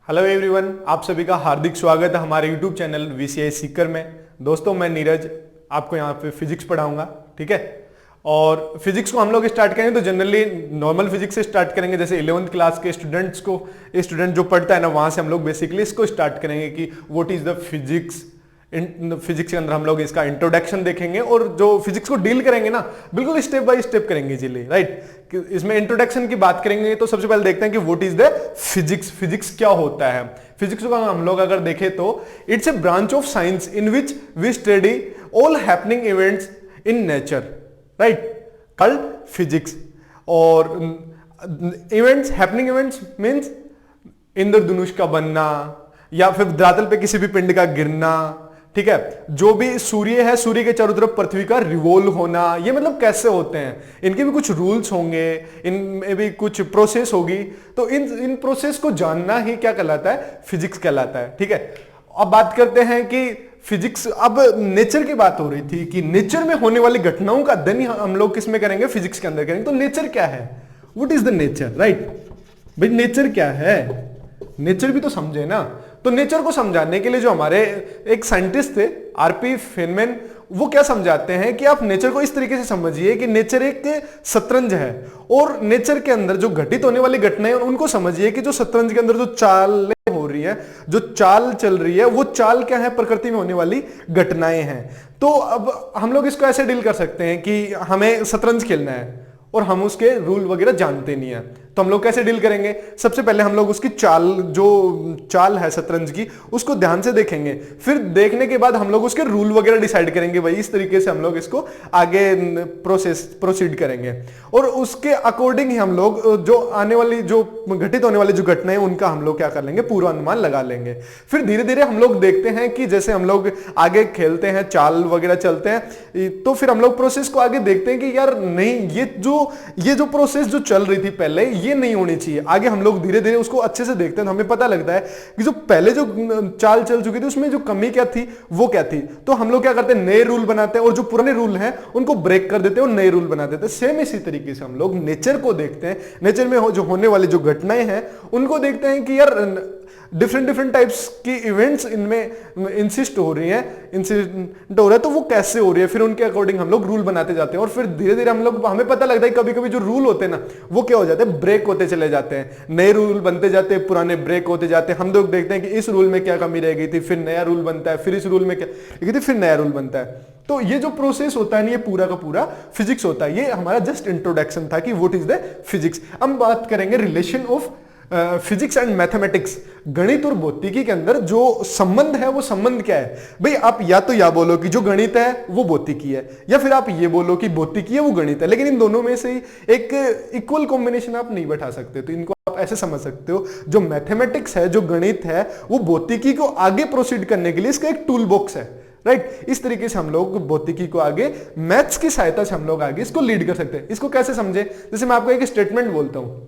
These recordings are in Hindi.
हेलो एवरीवन, आप सभी का हार्दिक स्वागत है हमारे यूट्यूब चैनल वीसीआई सीकर में। दोस्तों, मैं नीरज आपको यहाँ पे फिजिक्स पढ़ाऊंगा, ठीक है। और फिजिक्स को हम लोग स्टार्ट करेंगे तो जनरली नॉर्मल फिजिक्स से स्टार्ट करेंगे। जैसे 11th क्लास के स्टूडेंट्स को, स्टूडेंट जो पढ़ता है ना, वहां से हम लोग बेसिकली इसको स्टार्ट करेंगे कि what is the physics. Physics के अंदर हम लोग इसका इंट्रोडक्शन देखेंगे और जो फिजिक्स को डील करेंगे ना, बिल्कुल स्टेप बाय स्टेप करेंगे इजीली, राइट। इसमें इंट्रोडक्शन की बात करेंगे तो सबसे पहले देखते हैं कि what is the physics. Physics क्या होता है? फिजिक्स को हम लोग अगर देखें तो it's a branch of science in which we study all happening events in nature, right, called physics. और इवेंट्स, हैपनिंग इवेंट्स मींस इंद्रधनुष का बनना या फिर धरातल पे किसी भी पिंड का गिरना, ठीक है। जो भी सूर्य है, सूर्य के चारों तरफ पृथ्वी का रिवॉल्व होना, ये मतलब कैसे होते हैं, इनके भी कुछ रूल्स होंगे, इनमें भी कुछ प्रोसेस होगी। तो इन प्रोसेस को जानना ही क्या कहलाता है? फिजिक्स कहलाता है, ठीक है। अब बात करते हैं कि फिजिक्स, अब नेचर की बात हो रही थी कि नेचर में होने वाली घटनाओं का अध्ययन हम लोग किस में करेंगे? फिजिक्स के अंदर करेंगे। तो नेचर क्या है? What is the nature, right. भाई नेचर क्या है? नेचर भी तो समझे ना। तो नेचर को समझाने के लिए जो हमारे एक साइंटिस्ट थे, आरपी फेनमैन, वो क्या समझाते हैं कि आप नेचर को इस तरीके से समझिए कि नेचर एक शतरंज है और नेचर के अंदर जो घटित होने वाली घटनाएं उनको समझिए कि जो शतरंज के अंदर जो चाल हो रही है, जो चाल चल रही है, वो चाल क्या है? प्रकृति में होने वाली घटनाएं हैं। तो अब हम लोग इसको ऐसे डील कर सकते हैं कि हमें शतरंज खेलना है और हम उसके रूल वगैरह जानते नहीं है, तो हम लोग कैसे डील करेंगे? सबसे पहले हम लोग उसकी चाल, जो चाल है शतरंज की, उसको ध्यान से देखेंगे। फिर देखने के बाद हम लोग उसके रूल वगैरह डिसाइड करेंगे। भाई इस तरीके से हम लोग इसको आगे प्रोसीड करेंगे और उसके अकॉर्डिंग ही हम लोग जो आने वाली, जो घटित होने वाली जो घटनाएं, उनका हम लोग क्या कर लेंगे? पूर्वानुमान लगा लेंगे। फिर धीरे धीरे हम लोग देखते हैं कि जैसे हम लोग आगे खेलते हैं, चाल वगैरह चलते हैं, तो फिर हम लोग प्रोसेस को आगे देखते हैं कि यार नहीं, ये जो प्रोसेस जो चल रही थी पहले, ये नहीं होनी चाहिए। आगे हम लोग धीरे धीरे उसको अच्छे से देखते हैं तो हमें पता लगता है कि जो पहले जो चाल चल चुकी थी उसमें जो कमी क्या थी, वो क्या थी। तो हम लोग क्या करते हैं? नए रूल बनाते हैं और जो पुराने रूल हैं उनको ब्रेक कर देते हैं और नए रूल बना देते हैं। सेम इसी तरीके से हम लोग नेचर को देखते हैं। नेचर में जो होने वाली जो घटनाएं हैं उनको देखते हैं कि यार डिफरेंट टाइप्स की इवेंट्स इनमें इंसिस्ट हो रही हैं, इंसिस्ट हो रहा है, तो वो कैसे हो रही है, फिर उनके अकॉर्डिंग हम लोग रूल बनाते जाते हैं। और फिर धीरे धीरे हमें पता लगता है कभी कभी जो रूल होते हैं ना, वो क्या हो जाते हैं? ब्रेक होते चले जाते हैं। नए रूल बनते जाते हैं, पुराने ब्रेक होते जाते हैं। हम लोग देखते हैं कि इस रूल में क्या कमी रह गई थी, फिर नया रूल बनता है, फिर इस रूल में क्या थी, फिर नया रूल बनता है। तो ये जो प्रोसेस होता है, ये पूरा का पूरा फिजिक्स होता है। ये हमारा जस्ट इंट्रोडक्शन था कि व्हाट इज द फिजिक्स। हम बात करेंगे relation of physics and mathematics. गणित और भौतिकी के अंदर जो संबंध है, वो संबंध क्या है? भाई आप या तो या बोलो कि जो गणित है वो भौतिकी है, या फिर आप ये बोलो कि भौतिकी है वो गणित है, लेकिन इन दोनों में से एक इक्वल कॉम्बिनेशन आप नहीं बैठा सकते। तो इनको आप ऐसे समझ सकते हो, जो मैथमेटिक्स है, जो गणित है, वो भौतिकी को आगे प्रोसीड करने के लिए इसका एक टूल बॉक्स है, राइट। इस तरीके से हम लोग भौतिकी को आगे मैथ्स की सहायता से हम लोग आगे इसको लीड कर सकते हैं। इसको कैसे समझे? जैसे मैं आपको एक स्टेटमेंट बोलता हूं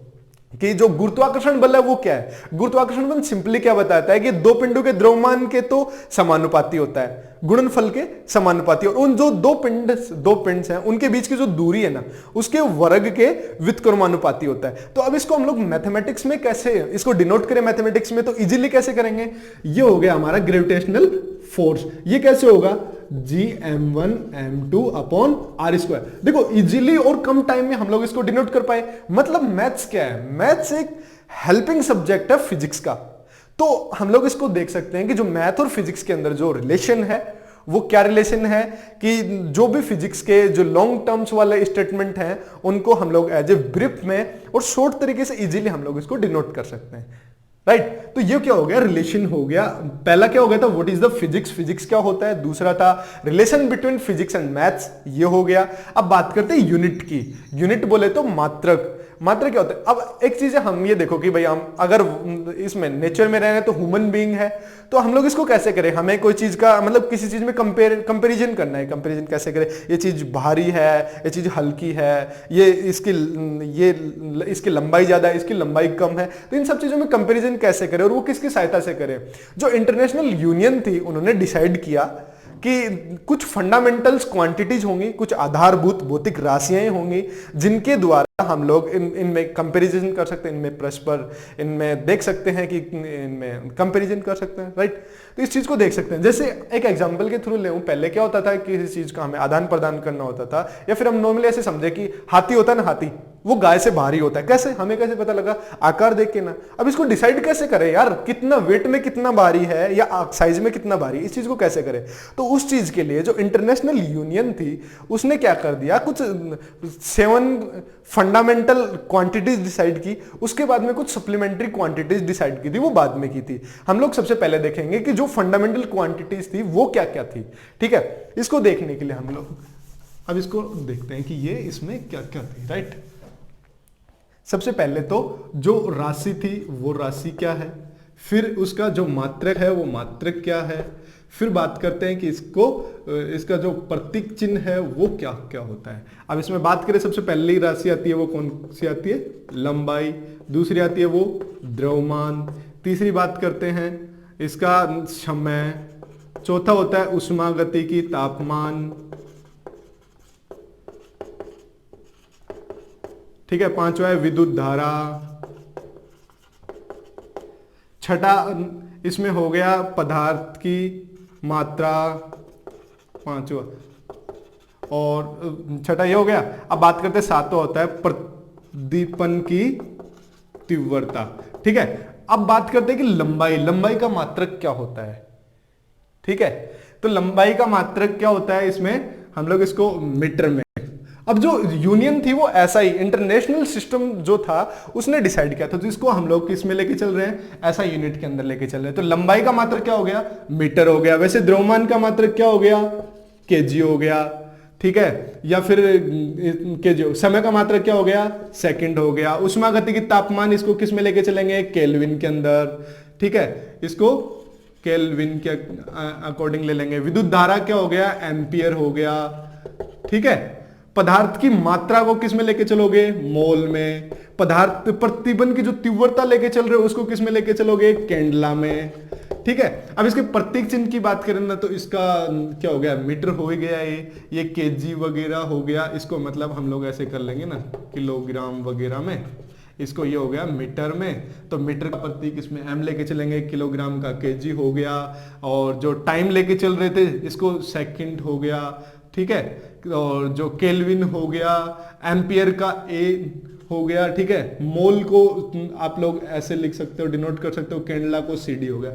कि जो गुरुत्वाकर्षण बल है वो क्या है। गुरुत्वाकर्षण बल सिंपली क्या बताता है कि दो पिंडों के द्रव्यमान के तो समानुपाती होता है, गुणनफल के समानुपाती, और उन जो दो पिंड्स हैं उनके बीच की जो दूरी है ना, उसके वर्ग के व्युत्क्रमानुपाती होता है। तो अब इसको हम लोग मैथमेटिक्स में कैसे इसको डिनोट करें? मैथमेटिक्स में तो इजीली कैसे करेंगे? ये हो गया हमारा ग्रेविटेशनल फोर्स। ये कैसे होगा? Gm1m2 upon R square. देखो इजीली और कम टाइम में हम लोग इसको डिनोट कर पाए। मतलब मैथ्स क्या है? मैथ्स एक हेल्पिंग सब्जेक्ट है फिजिक्स का। तो हम लोग इसको देख सकते हैं कि जो मैथ और फिजिक्स के अंदर जो रिलेशन है, वो क्या रिलेशन है कि जो भी फिजिक्स के जो लॉन्ग टर्म्स वाले स्टेटमेंट हैं उनको हम लोग एज ए ब्रीफ में और शॉर्ट तरीके से इजीली हम लोग इसको डिनोट कर सकते हैं, राइट। तो ये क्या हो गया? रिलेशन हो गया। पहला क्या हो गया था? What is the physics, physics क्या होता है। दूसरा था relation between physics and maths, ये हो गया। अब बात करते हैं यूनिट की। यूनिट बोले तो मात्रक। मात्रक क्या होता है? अब एक चीज है, हम ये देखो कि भाई हम अगर इसमें नेचर में रह रहे हैं तो ह्यूमन बीइंग है, तो हम लोग इसको कैसे करें? हमें कोई चीज का मतलब किसी चीज में कंपेरिजन करना है। कंपेरिजन कैसे करें? ये चीज भारी है, ये चीज हल्की है, ये इसकी लंबाई ज्यादा है, इसकी लंबाई कम है। तो इन सब चीजों में कंपेरिजन कैसे करें और वो किसकी सहायता से करें? जो इंटरनेशनल यूनियन थी उन्होंने डिसाइड किया कि कुछ फंडामेंटल्स क्वांटिटीज होंगी, कुछ आधारभूत भौतिक राशियां होंगी जिनके द्वारा हम लोग इनमें कंपैरिजन कर सकते हैं, इनमें परस्पर इनमें देख सकते हैं कि इनमें कंपैरिजन कर सकते हैं, राइट। तो इस चीज को देख सकते हैं। जैसे एक एग्जांपल के थ्रू ले, पहले क्या होता था कि किसी चीज का हमें आदान प्रदान करना होता था, या फिर हम नॉर्मली ऐसे समझे कि हाथी होता है ना, हाथी वो गाय से भारी होता है। कैसे, हमें कैसे पता लगा? आकार देख के ना। अब इसको डिसाइड कैसे करें यार, कितना वेट में कितना भारी है या साइज में कितना भारी, इस चीज को कैसे करें? तो उस चीज के लिए जो इंटरनेशनल यूनियन थी उसने क्या कर दिया, कुछ 7 फंडामेंटल क्वांटिटीज डिसाइड की, उसके बाद में कुछ सप्लीमेंट्री क्वांटिटीज डिसाइड की थी, वो बाद में की थी। हम लोग सबसे पहले देखेंगे कि जो फंडामेंटल क्वांटिटीज थी वो क्या क्या थी, ठीक है। इसको देखने के लिए हम लोग अब इसको देखते हैं कि ये इसमें क्या क्या थी, राइट। सबसे पहले तो जो राशि थी वो राशि क्या है, फिर उसका जो मात्रक है वो मात्रक क्या है, फिर बात करते हैं कि इसका जो प्रतीक चिन्ह है वो क्या क्या होता है। अब इसमें बात करें, सबसे पहली राशि आती है वो कौन सी आती है? लंबाई। दूसरी आती है वो द्रव्यमान। तीसरी बात करते हैं इसका समय। चौथा होता है ऊष्मागतिकी, तापमान, ठीक है। पांचवा है विद्युत धारा। छठा इसमें हो गया पदार्थ की मात्रा, पांचवा, और छठा ये हो गया। अब बात करते हैं सातवां होता है प्रदीपन की तीव्रता, ठीक है। अब बात करते हैं कि लंबाई का मात्रक क्या होता है, ठीक है। तो लंबाई का मात्रक क्या होता है, इसमें हम लोग इसको मीटर में। अब जो यूनियन थी वो ऐसा ही इंटरनेशनल सिस्टम जो था उसने डिसाइड किया था, तो इसको हम लोग किस में लेके चल रहे हैं? ऐसा यूनिट के अंदर लेके चल रहे हैं। तो लंबाई का मात्रक क्या हो गया? मीटर हो गया। वैसे द्रव्यमान का मात्रक क्या हो गया? केजी हो गया, ठीक है। या फिर केजी। समय का मात्रक क्या हो गया? सेकंड हो गया। ऊष्मागतिकी, तापमान, इसको किस में लेके चलेंगे? केल्विन के अंदर, ठीक है। इसको केल्विन के अकॉर्डिंग ले लेंगे। विद्युत धारा क्या हो गया? एम्पियर हो गया, ठीक है। पदार्थ की मात्रा को किस में लेके चलोगे? मोल में। पदार्थ प्रतिबंध की जो तीव्रता लेके चल रहे हो उसको किस में लेके चलोगे? कैंडला में, ठीक है। अब इसके प्रतीक चिन्ह की बात करें ना, तो इसका क्या हो गया? मीटर हो ही गया, ये केजी वगैरह हो गया। इसको मतलब हम लोग ऐसे कर लेंगे ना, किलोग्राम वगैरह में। इसको ये हो गया मीटर में, तो मीटर का प्रतीक इसमें एम लेके चलेंगे। किलोग्राम का केजी हो गया। और जो टाइम लेके चल रहे थे इसको सेकंड हो गया, ठीक है। और जो केल्विन हो गया, एम्पियर का ए हो गया, ठीक है। मोल को आप लोग ऐसे लिख सकते हो, डिनोट कर सकते हो। कैंडला को सीडी हो गया।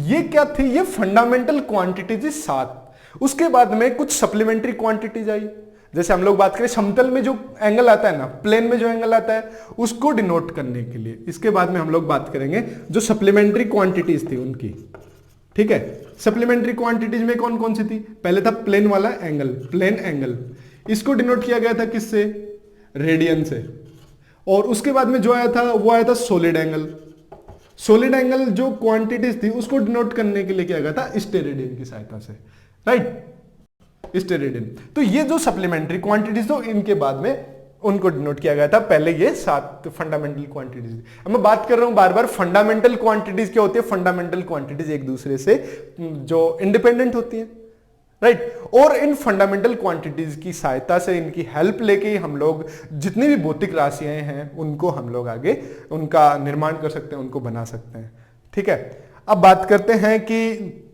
ये क्या थी? ये फंडामेंटल क्वांटिटीज 7। उसके बाद में कुछ सप्लीमेंट्री क्वांटिटीज आई। जैसे हम लोग बात करें समतल में जो एंगल आता है ना, प्लेन में जो एंगल आता है उसको डिनोट करने के लिए। इसके बाद में हम लोग बात करेंगे जो सप्लीमेंट्री क्वांटिटीज थी उनकी, ठीक है। सप्लीमेंट्री क्वांटिटीज में कौन कौन सी थी? पहले था प्लेन वाला एंगल, प्लेन एंगल। इसको डिनोट किया गया था किससे? रेडियन से। और उसके बाद में जो आया था वो आया था सॉलिड एंगल। सॉलिड एंगल जो क्वांटिटीज थी उसको डिनोट करने के लिए किया गया था स्टेरेडियन की सहायता से, राइट। स्टेरेडियन। तो ये जो सप्लीमेंट्री क्वांटिटीज तो इनके बाद में उनको डिनोट किया गया था। पहले ये 7 फंडामेंटल क्वांटिटीज। अब मैं बात कर रहा हूं बार बार, फंडामेंटल क्वांटिटीज क्या होती है? फंडामेंटल क्वांटिटीज एक दूसरे से जो इंडिपेंडेंट होती है, राइट। और इन फंडामेंटल क्वांटिटीज की सहायता से, इनकी हेल्प लेके हम लोग जितनी भी भौतिक राशियां हैं उनको हम लोग आगे उनका निर्माण कर सकते हैं, उनको बना सकते हैं, ठीक है। अब बात करते हैं कि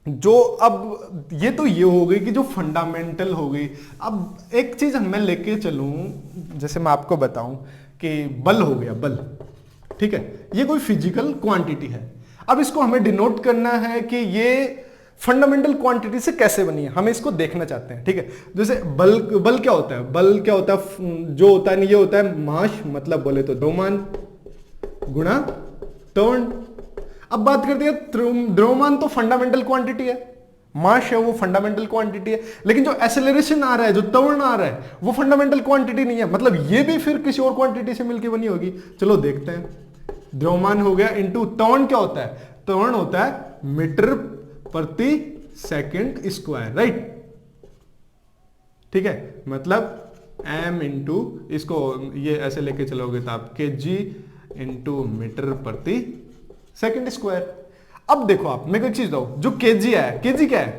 जो अब ये तो ये हो गई कि जो फंडामेंटल हो गई। अब एक चीज मैं लेके चलूं, जैसे मैं आपको बताऊं कि बल हो गया, बल, ठीक है। ये कोई फिजिकल क्वांटिटी है। अब इसको हमें डिनोट करना है कि ये फंडामेंटल क्वांटिटी से कैसे बनी है, हम इसको देखना चाहते हैं, ठीक है। जैसे बल क्या होता है? बल क्या होता है? जो होता है ये होता है मास, मतलब बोले तो द्रव्यमान गुणा त्वरण। अब बात करते हैं द्रव्यमान तो फंडामेंटल क्वांटिटी है, मास है वो फंडामेंटल क्वांटिटी है। लेकिन जो एक्सेलरेशन आ रहा है, जो त्वरण आ रहा है, वो फंडामेंटल क्वांटिटी नहीं है। मतलब ये भी फिर किसी और क्वांटिटी से मिलकर बनी होगी। चलो देखते हैं। द्रव्यमान हो गया इंटू त्वरण क्या होता है? त्वरण होता है मीटर प्रति सेकंड स्क्वायर, राइट, ठीक है। मतलब m इंटू, इसको ये ऐसे लेके चलोगे तो आप kg इंटू मीटर प्रति सेकंड स्क्वायर। अब देखो आप, मेरे को एक चीज दो, जो केजी है, केजी क्या है?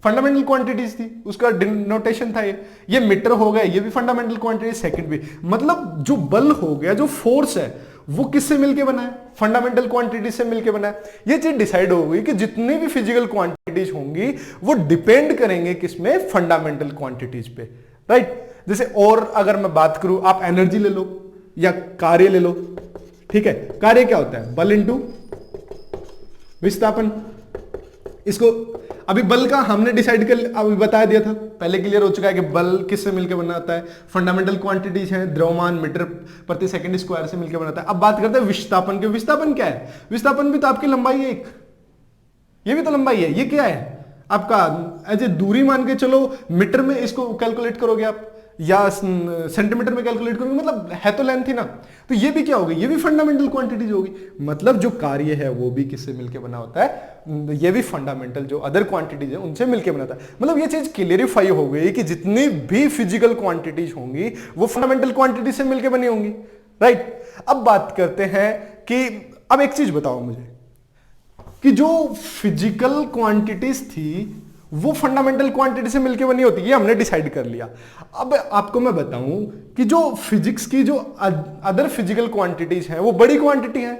फंडामेंटल क्वांटिटीज थी, उसका डिनोटेशन था ये मीटर हो गया, ये भी फंडामेंटल क्वांटिटी, सेकंड भी। मतलब जो बल हो गया, जो फोर्स है, वो किससे मिलके बना है? फंडामेंटल क्वांटिटी से मिलके बना है। ये चीज डिसाइड हो गई कि जितनी भी फिजिकल क्वांटिटीज होंगी वो डिपेंड करेंगे किसमें? फंडामेंटल क्वांटिटीज पे, राइट। जैसे और अगर मैं बात करूं, आप एनर्जी ले लो या कार्य ले लो, ठीक है। कार्य क्या होता है? बल इंटू विस्थापन। इसको अभी बल का हमने डिसाइड कर, अभी बता दिया था, पहले क्लियर हो चुका है कि बल किससे मिलकर बना होता है? फंडामेंटल क्वांटिटीज हैं, द्रव्यमान मीटर प्रति सेकंड स्क्वायर से मिलकर बनाता है। अब बात करते हैं विस्थापन के। विस्थापन क्या है? विस्थापन भी तो आपकी लंबाई है एक, ये भी तो लंबाई है। ये क्या है आपका? एज ए दूरी मान के चलो, मीटर में इसको कैलकुलेट करोगे आप या सेंटीमीटर में कैलकुलेट करोगे, मतलब है तो लेंथ ही ना। तो ये भी क्या होगी? ये भी फंडामेंटल क्वांटिटीज होगी। मतलब जो कार्य है वो भी किससे मिलके बना होता है? ये भी फंडामेंटल जो अदर क्वांटिटीज है उनसे मिलके बनाता है। मतलब ये चीज क्लियरिफाई हो गई कि जितनी भी फिजिकल क्वांटिटीज होंगी वो फंडामेंटल क्वांटिटी से मिलके बनी होंगी, राइट। अब बात करते हैं कि अब एक चीज बताओ मुझे कि जो फिजिकल क्वांटिटीज थी वो फंडामेंटल क्वांटिटी से मिलकर बनी होती है, ये हमने डिसाइड कर लिया। अब आपको मैं बताऊं कि जो फिजिक्स की जो अदर फिजिकल क्वांटिटीज हैं वो बड़ी क्वांटिटी है,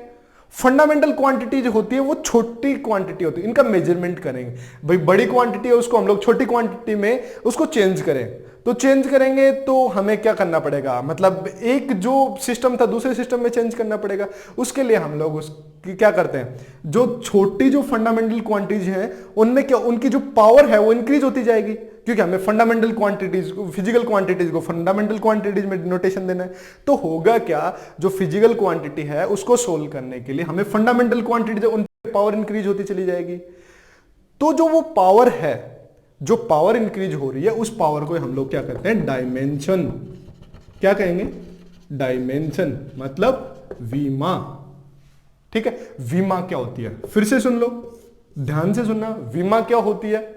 फंडामेंटल क्वांटिटी जो होती है वो छोटी क्वांटिटी होती है। इनका मेजरमेंट करेंगे भाई, बड़ी क्वांटिटी है उसको हम लोग छोटी क्वांटिटी में उसको चेंज करें, तो चेंज करेंगे तो हमें क्या करना पड़ेगा? मतलब एक जो सिस्टम था दूसरे सिस्टम में चेंज करना पड़ेगा। उसके लिए हम लोग उसकी क्या करते हैं, जो छोटी जो फंडामेंटल क्वांटिटीज हैं उनमें क्या, उनकी जो पावर है वो इंक्रीज होती जाएगी, क्योंकि हमें फंडामेंटल क्वांटिटीज को, फिजिकल क्वांटिटीज को फंडामेंटल क्वांटिटीज में डिनोटेशन देना है। तो होगा क्या, जो फिजिकल क्वांटिटी है उसको सोल्व करने के लिए हमें फंडामेंटल क्वांटिटीज उन पावर इंक्रीज होती चली जाएगी। तो जो वो पावर है, जो पावर इंक्रीज हो रही है, उस पावर को हम लोग क्या कहते हैं? डायमेंशन। क्या कहेंगे? डायमेंशन, मतलब वीमा, ठीक है। वीमा क्या होती है? फिर से सुन लो, ध्यान से सुनना। वीमा क्या होती है?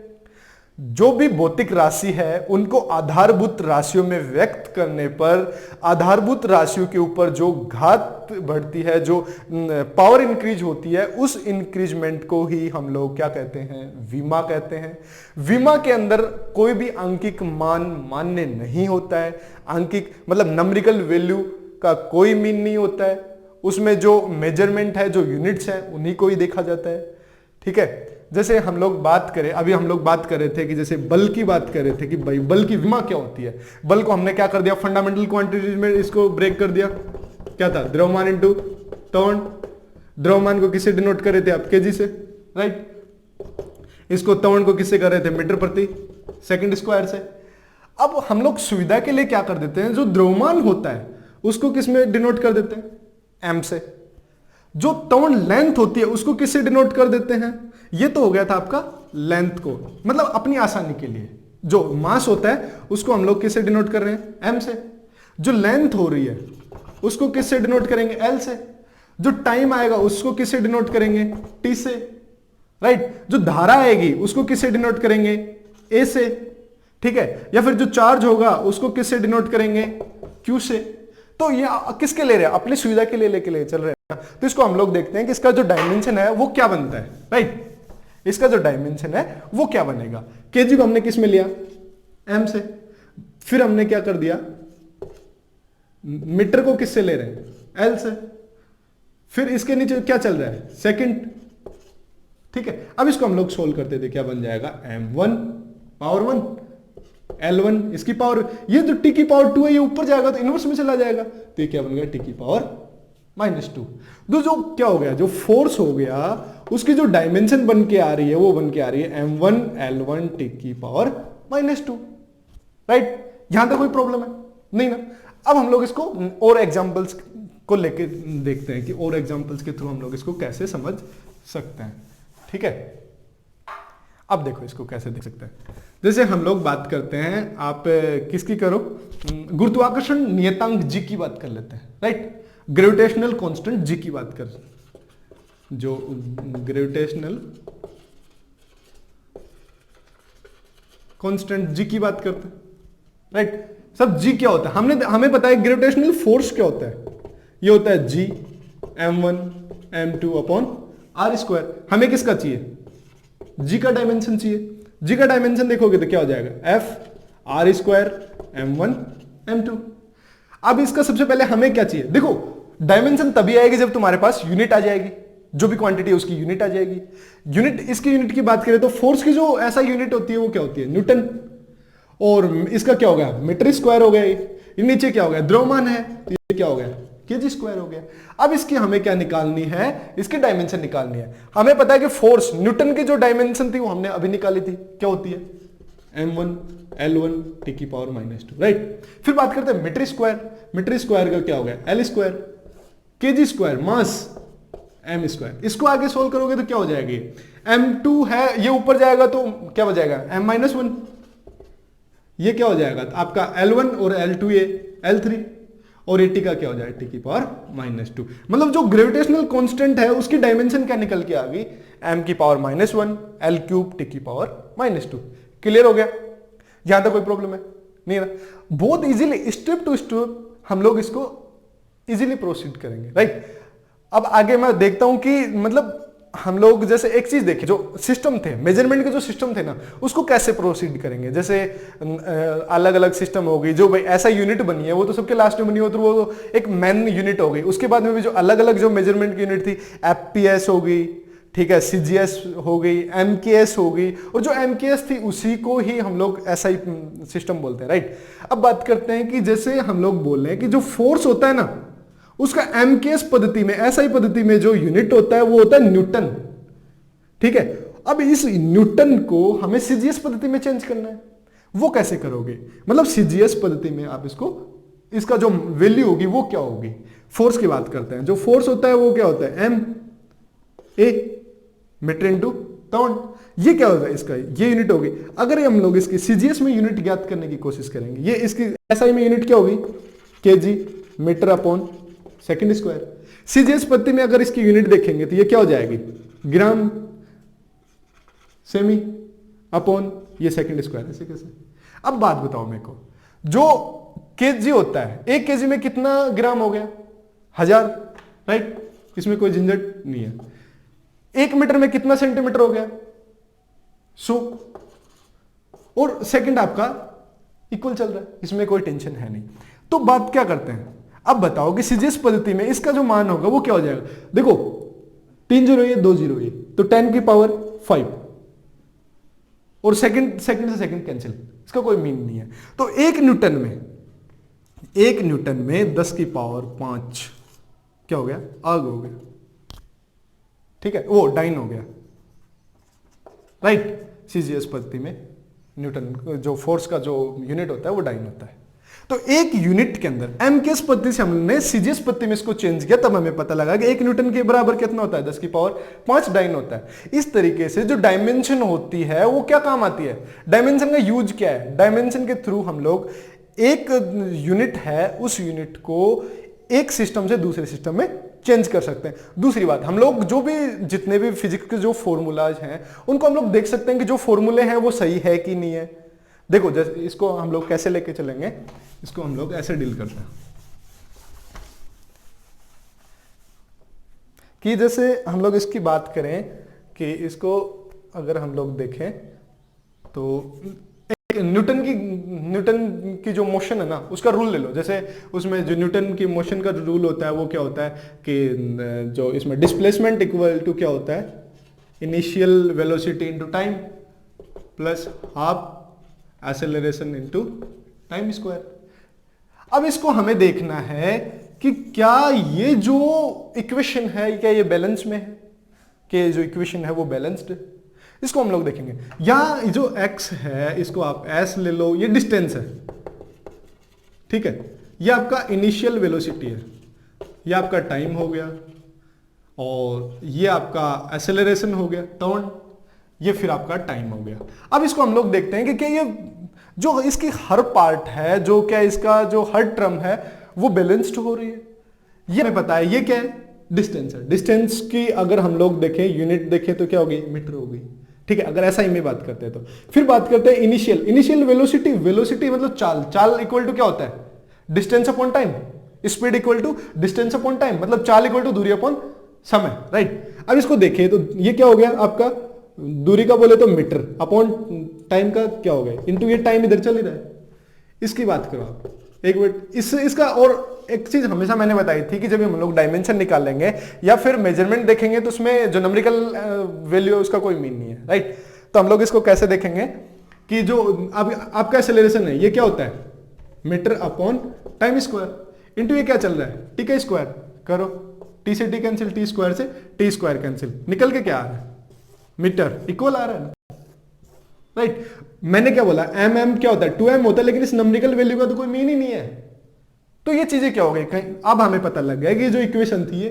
जो भी भौतिक राशि है उनको आधारभूत राशियों में व्यक्त करने पर आधारभूत राशियों के ऊपर जो घात बढ़ती है, जो पावर इंक्रीज होती है, उस इंक्रीजमेंट को ही हम लोग क्या कहते हैं? वीमा कहते हैं। वीमा के अंदर कोई भी अंकिक मान मान्य नहीं होता है। अंकिक मतलब नंबरिकल वैल्यू का कोई मीन नहीं होता है। उसमें जो मेजरमेंट है, जो यूनिट्स है, उन्हीं को ही देखा जाता है, ठीक है। जैसे हम लोग बात करें, अभी हम लोग बात कर रहे थे कि जैसे बल की बात कर रहे थे कि भाई बल की विमा क्या होती है। बल को हमने क्या कर दिया? फंडामेंटल क्वांटिटीज में इसको ब्रेक कर दिया। क्या था? द्रव्यमान इंटू त्वरण। द्रव्यमान को किससे डिनोट कर रहे थे आप? केजी से, राइट। इसको त्वरण को किससे कर रहे थे? मीटर प्रति सेकंड स्क्वायर से। अब हम लोग सुविधा के लिए क्या कर देते हैं, जो द्रव्यमान होता है उसको किस में डिनोट कर देते हैं? एम से। जो त्वरण लेंथ होती है उसको किससे डिनोट कर देते हैं? ये तो हो गया था आपका लेंथ को, मतलब अपनी आसानी के लिए जो मास होता है उसको हम लोग किससे डिनोट कर रहे हैं? एम से। जो लेंथ हो रही है उसको किससे डिनोट करेंगे? एल से। जो टाइम आएगा उसको किससे डिनोट करेंगे? टी से, राइट। जो धारा आएगी उसको किससे डिनोट करेंगे? ए से, ठीक है। या फिर जो चार्ज होगा उसको किससे डिनोट करेंगे? क्यू से। तो ये किसके ले रहे हैं? अपनी सुविधा के लिए लेके चल रहे हैं। तो इसको हम लोग देखते हैं कि इसका जो डायमेंशन है वो क्या बनता है, राइट। इसका जो डायमेंशन है वो क्या बनेगा? केजी को हमने किस में लिया? एम से। फिर हमने क्या कर दिया? मीटर को किससे ले रहे हैं? एल से। फिर इसके नीचे क्या चल रहा है? सेकंड, ठीक है। अब इसको हम लोग सोल्व करते थे, क्या बन जाएगा? m1 पावर 1 L1 इसकी पावर, ये जो t की पावर 2 है ये ऊपर जाएगा तो इनवर्स में चला जाएगा, तो ये क्या बन गया? t की पावर -2। तो जो क्या हो गया, जो फोर्स हो गया उसकी जो डायमेंशन बन के आ रही है वो बन के आ रही है m1 L1 t की पावर -2, राइट। यहां तक कोई प्रॉब्लम है नहीं ना। अब हम लोग इसको और एग्जांपल्स को लेके देखते हैं कि और एग्जांपल्स के थ्रू हम लोग इसको कैसे समझ सकते हैं, ठीक है। अब देखो इसको कैसे देख सकते हैं। जैसे हम लोग बात करते हैं, आप किसकी करो, गुरुत्वाकर्षण नियतांक जी की बात कर लेते हैं, राइट। ग्रेविटेशनल कांस्टेंट जी की बात कर, जो ग्रेविटेशनल कांस्टेंट जी की बात करते हैं, राइट। सब जी क्या होता है हमें पता है। ग्रेविटेशनल फोर्स क्या होता है? ये होता है जी m1 m2 upon r square. हमें किसका चाहिए? जी का डायमेंशन चाहिए। जी का डायमेंशन देखोगे तो क्या हो जाएगा, F R square m1 m2। अब इसका सबसे पहले हमें क्या चाहिए, देखो डायमेंशन तभी आएगी जब तुम्हारे पास यूनिट आ जाएगी, जो भी क्वांटिटी है उसकी यूनिट आ जाएगी। यूनिट, इसकी यूनिट की बात करें तो फोर्स की जो ऐसा यूनिट होती है वो क्या होती है, न्यूटन। और इसका क्या हो गया, मीटर स्क्वायर हो गया। ये नीचे क्या हो गया, द्रव्यमान है, तो ये क्या हो गया, केजी स्क्वायर हो गया। अब इसकी हमें क्या निकालनी है, इसकी डायमेंशन निकालनी है। हमें पता है कि फोर्स, न्यूटन की जो डायमेंशन थी वो हमने अभी निकाली थी, क्या होती है, m1 L1 टी की पावर -2, राइट। फिर बात करते हैं मीटर स्क्वायर। मीटर स्क्वायर का क्या हो गया, एल स्क्वायर, केजी स्क्वायर, मास m स्क्वायर। इसको आगे सोल्व करोगे तो क्या हो जाएगी, m2 है, ये ऊपर जाएगा तो क्या हो जाएगा, m-1। ये क्या हो जाएगा, तो आपका L1 और L2 ये L3, और टी का क्या हो जाएगा, टी की पावर -2। मतलब जो ग्रेविटेशनल कांस्टेंट है उसकी डायमेंशन क्या निकल के आ गई, m की पावर -1 L3 टी की पावर -2। क्लियर हो गया, यहां तक कोई प्रॉब्लम है नहीं है ना। बहुत इजीली स्टेप टू स्टेप हम लोग इसको इजीली प्रोसीड करेंगे, राइट। अब आगे मैं देखता हूं कि मतलब हम लोग जैसे एक चीज देखें, जो सिस्टम थे, मेजरमेंट के जो सिस्टम थे ना, उसको कैसे प्रोसीड करेंगे। जैसे अलग अलग सिस्टम हो गई, जो भाई ऐसा यूनिट बनी है वो तो सबके लास्ट में बनी हो, तो वो एक मेन यूनिट हो गई। उसके बाद में भी जो अलग अलग जो मेजरमेंट की यूनिट थी, एफपीएस हो गई, ठीक है, सीजीएस हो गई, एमकेएस हो गई, और जो एमकेएस थी उसी को ही हम लोग एसआई सिस्टम बोलते हैं, राइट। अब बात करते हैं कि जैसे हम लोग बोल रहे हैं कि जो फोर्स होता है ना, उसका एमकेएस पद्धति में, एसआई पद्धति में जो यूनिट होता है वो होता है न्यूटन, ठीक है। अब इस न्यूटन को हमें सीजीएस पद्धति में चेंज करना है। वो कैसे करोगे, मतलब सीजीएस पद्धति में आप इसको, इसका जो वैल्यू होगी वो क्या होगी, फोर्स की बात करते हैं। जो फोर्स होता है वो क्या होता है, M A metre into town. ये क्या होगा, इसका ये यूनिट होगी। अगर हम लोग इसकी सीजीएस में यूनिट ज्ञात करने की कोशिश करेंगे, ये इसकी एसआई में यूनिट क्या होगी, KG metre upon second square. CGS पद्धति में अगर इसकी यूनिट देखेंगे तो ये क्या हो जाएगी, ग्राम सेमी अपॉन ये सेकंड स्क्वायर, ऐसे कैसे। अब बात बताओ मेरे को, जो केजी होता है, एक केजी में कितना ग्राम हो गया, 1000, राइट, इसमें कोई झंझट नहीं है। एक मीटर में कितना सेंटीमीटर हो गया, 100, और सेकंड आपका इक्वल चल रहा है, इसमें कोई टेंशन है नहीं। तो बात क्या करते हैं, अब बताओ कि सीजीएस पद्धति में इसका जो मान होगा वो क्या हो जाएगा। देखो 3 0 ये 2 0 ये, तो 10 की पावर 5, और सेकंड से सेकंड कैंसिल, इसका कोई मीन नहीं है। तो एक न्यूटन में 10 की पावर 5 क्या हो गया, आग हो गया, ठीक है, वो डाइन हो गया, राइट। सीजीएस पद्धति में न्यूटन जो फोर्स का जो यूनिट होता है वो डाइन होता है। तो एक यूनिट के अंदर एमकेएस पद्धति से हमने सीजीएस पद्धति में इसको चेंज किया, तब हमें पता लगा कि एक न्यूटन के बराबर कितना होता है, 10 की पावर 5 डाइन होता है। इस तरीके से जो डायमेंशन होती है वो क्या काम आती है, डायमेंशन का यूज क्या है, डायमेंशन के थ्रू हम लोग एक यूनिट है उस यूनिट को एक सिस्टम से दूसरे सिस्टम में चेंज कर सकते हैं। दूसरी बात, हम लोग जो भी जितने भी फिजिक्स के जो फॉर्मूलाज हैं उनको हम लोग देख सकते हैं कि जो फॉर्मूले हैं वो सही है कि नहीं है। देखो जैसे इसको हम लोग कैसे लेके चलेंगे, इसको हम लोग ऐसे डील करते हैं कि जैसे हम लोग इसकी बात करें कि इसको अगर हम लोग देखें तो न्यूटन की जो मोशन है ना उसका रूल ले लो। जैसे उसमें जो न्यूटन की मोशन का रूल होता है वो क्या होता है कि जो इसमें डिस्प्लेसमेंट इक्वल टू क्या होता है, initial velocity into time plus half acceleration into time square. अब इसको हमें देखना है कि क्या ये जो इक्वेशन है क्या ये बैलेंस में है, कि जो इक्वेशन है वो बैलेंस्ड है। इसको हम लोग देखेंगे। यहां जो x है इसको आप s ले लो, ये डिस्टेंस है, ठीक है, ये आपका इनिशियल वेलोसिटी है, ये आपका टाइम हो गया, और ये आपका एक्सेलरेशन हो गया टर्न, ये फिर आपका टाइम हो गया। अब इसको हम लोग देखते हैं कि क्या ये जो इसकी हर पार्ट है, जो क्या इसका जो हर टर्म है वो बैलेंस्ड हो रही है। ये हमें पता है ये क्या है, डिस्टेंस है। डिस्टेंस की अगर हम लोग देखें यूनिट देखें तो क्या होगी, मीटर होगी, ठीक है, अगर ऐसा ही में बात करते हैं तो। फिर बात करते हैं इनिशियल वेलोसिटी। वेलोसिटी मतलब चाल इक्वल टू क्या होता है, distance upon time. Speed equal to distance upon time, मतलब चाल इक्वल टू दूरी अपॉन समय, राइट। अब इसको देखें तो ये क्या हो गया आपका दूरी का बोले तो मीटर अपॉन टाइम का क्या हो गया, इंटू ये टाइम इधर चल ही रहा है। इसकी बात करो आप एक मिनट, इसका और एक चीज हमेशा मैंने बताई थी कि जब हम लोग डायमेंशन निकालेंगे या फिर मेजरमेंट देखेंगे तो उसमें जो नंबरिकल वैल्यू है उसका कोई मीन नहीं है, राइट। तो हम लोग इसको कैसे देखेंगे कि जो अब आपका एक्सेलरेशन है ये क्या होता है, metre upon time square into ये क्या चल रहा है, टी का स्क्वायर। करो, टी से टी कैंसिल, टी स्क्वायर से टी स्क्वायर कैंसिल, निकल के क्या आ रहा है, मीटर इक्वल आ रहा है ना, राइट। मैंने क्या बोला, एम क्या होता है, 2m होता है, लेकिन इस नंबरिकल वैल्यू का तो कोई मीन ही नहीं है। तो ये चीजें क्या हो गई, कहीं अब हमें पता लग गया कि जो इक्वेशन थी ये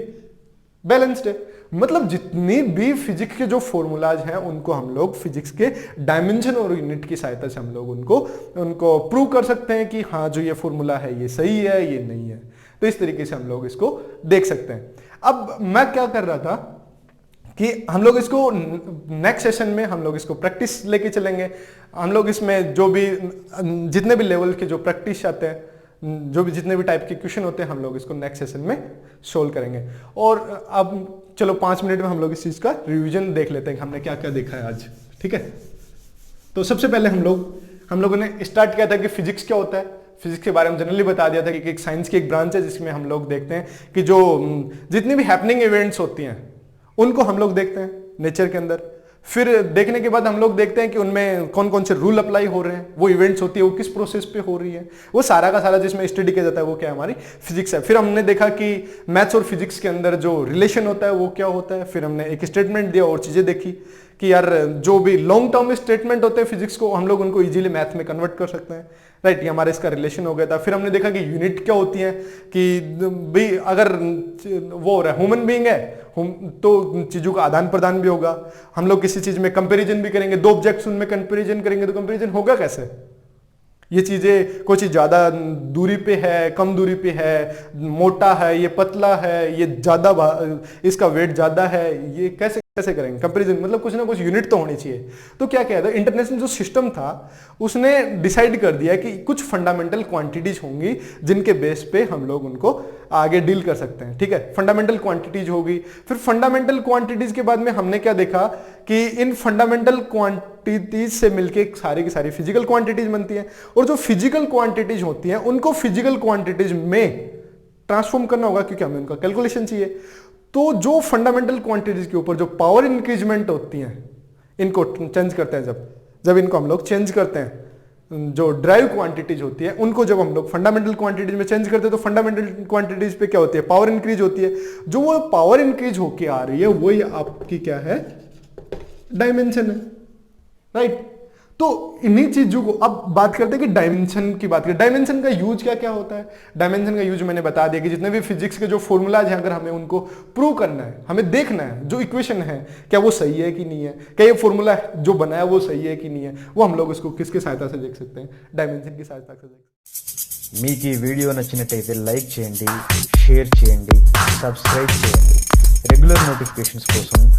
बैलेंस्ड है। मतलब जितनी भी फिजिक्स के जो फॉर्मूलाज हैं उनको हम लोग फिजिक्स के डायमेंशन और यूनिट की सहायता से हम लोग उनको प्रूव कर सकते हैं कि हाँ जो ये फॉर्मूला है ये सही है, ये नहीं है। तो इस तरीके से हम लोग इसको देख सकते हैं। अब मैं क्या कर रहा था कि हम लोग इसको नेक्स्ट सेशन में हम लोग इसको प्रैक्टिस लेके चलेंगे। हम लोग इसमें जो भी जितने भी लेवल के जो प्रैक्टिस आते हैं, जो भी जितने भी टाइप के क्वेश्चन होते हैं, हम लोग इसको नेक्स्ट सेशन में सोल्व करेंगे। और अब चलो 5 मिनट में हम लोग इस चीज का रिवीजन देख लेते हैं कि हमने क्या क्या देखा है आज, ठीक है। तो सबसे पहले हम लोगों ने स्टार्ट किया था कि फिजिक्स क्या होता है। फिजिक्स के बारे में जनरली बता दिया था कि एक साइंस की एक ब्रांच है जिसमें हम लोग देखते हैं कि जो जितनी भी हैपनिंग इवेंट्स होती हैं उनको हम लोग देखते हैं नेचर के अंदर। फिर देखने के बाद हम लोग देखते हैं कि उनमें कौन कौन से रूल अप्लाई हो रहे हैं, वो इवेंट्स होती है वो किस प्रोसेस पे हो रही है, वो सारा का सारा जिसमें स्टडी किया जाता है वो क्या हमारी फिजिक्स है। फिर हमने देखा कि मैथ्स और फिजिक्स के अंदर जो रिलेशन होता है वो क्या होता है। फिर हमने एक स्टेटमेंट दिया और चीजें देखी कि यार जो भी लॉन्ग टर्म स्टेटमेंट होते हैं फिजिक्स को हम लोग उनको इजीली मैथ में कन्वर्ट कर सकते हैं, राइट। ये हमारा इसका रिलेशन हो गया था। फिर हमने देखा कि यूनिट क्या होती है, कि भाई अगर वो हो रहा है ह्यूमन बीइंग है तो चीजों का आदान प्रदान भी होगा। हम लोग किसी चीज में कंपैरिजन भी करेंगे, 2 ऑब्जेक्ट्स उनमें कंपैरिजन करेंगे तो कंपैरिजन होगा कैसे। ये चीजें कोई चीज ज्यादा दूरी पे है, कम दूरी पे है, मोटा है, ये पतला है, ये ज्यादा इसका वेट ज्यादा है, ये कैसे कैसे करेंगे कंपैरिजन। मतलब कुछ ना कुछ यूनिट तो होनी चाहिए। तो क्या किया था, इंटरनेशनल जो सिस्टम था उसने डिसाइड कर दिया कि कुछ फंडामेंटल क्वांटिटीज होंगी जिनके बेस पे हम लोग उनको आगे डील कर सकते हैं, ठीक है। फंडामेंटल क्वांटिटीज होगी। फिर फंडामेंटल क्वांटिटीज के बाद में हमने क्या देखा कि इन फंडामेंटल क्वांटिटीज से मिलके सारी की सारी फिजिकल क्वांटिटीज बनती हैं, और जो फिजिकल क्वांटिटीज होती हैं उनको फिजिकल क्वांटिटीज में ट्रांसफॉर्म करना होगा क्योंकि हमें उनका कैलकुलेशन चाहिए। तो जो फंडामेंटल क्वांटिटीज के ऊपर जो पावर इंक्रीजमेंट होती हैं इनको चेंज करते हैं, जब इनको हम लोग चेंज करते हैं, जो ड्राइव क्वांटिटीज होती है उनको जब हम लोग फंडामेंटल क्वांटिटीज में चेंज करते हैं तो फंडामेंटल क्वांटिटीज पे क्या होती है, पावर इंक्रीज होती है। जो वो पावर इंक्रीज होके आ रही है वही आपकी क्या है, डायमेंशन है, राइट। तो इन्हीं चीजों को अब बात करते हैं कि डायमेंशन की बात करें। डायमेंशन का यूज क्या क्या होता है। डायमेंशन का यूज मैंने बता दिया कि जितने भी फिजिक्स के जो फॉर्मूलाज हैं अगर हमें उनको प्रूव करना है, हमें देखना है जो इक्वेशन है क्या वो सही है कि नहीं है, क्या ये फॉर्मूला जो बनाया वो सही है कि नहीं है, वो हम लोग इसको किसकी सहायता से देख सकते हैं, डायमेंशन की सहायता से देख सकते हैं। మీకు ఈ వీడియో నచ్చినట్టయితే లైక్ చేయండి, షేర్ చేయండి, సబ్స్క్రైబ్ చేయండి. రెగ్యులర్ నోటిఫికేషన్స్ కోసం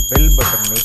బెల్ బటన్ని